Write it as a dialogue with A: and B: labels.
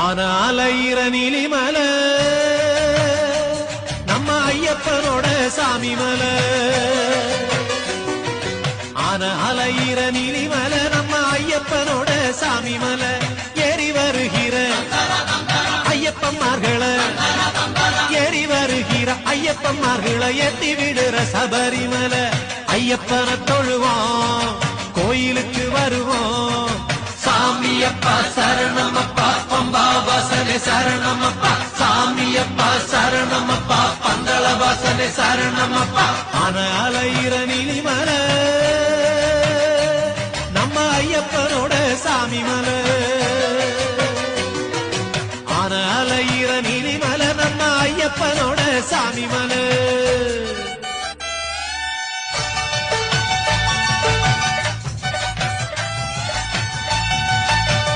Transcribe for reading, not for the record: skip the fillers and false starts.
A: ஆன அலையிற நீலிமலை நம்ம ஐயப்பனோட சாமி மலை. ஆன அலையிற நீலிமலை நம்ம ஐயப்பனோட சாமி மலை. ஏறி வருகிற ஐயப்பன்மார்களை ஏறி வருகிற ஐயப்பன்மார்களை ஏத்தி விடுற சபரிமலை. ஐயப்பனை தொழுவோம் கோயிலுக்கு வருவோம். சாமியப்பா சரணமப்பா பம்பா வாசனே சரணமப்பா. சாமியப்பா சரணமப்பா பந்தள வாசனே சரணமப்பா. ஆன அலையிற நீலிமலை நம்ம ஐயப்பனோட சாமி மலை. ஆன அலையிற நீலிமலை நம்ம ஐயப்பனோட சாமி மலை.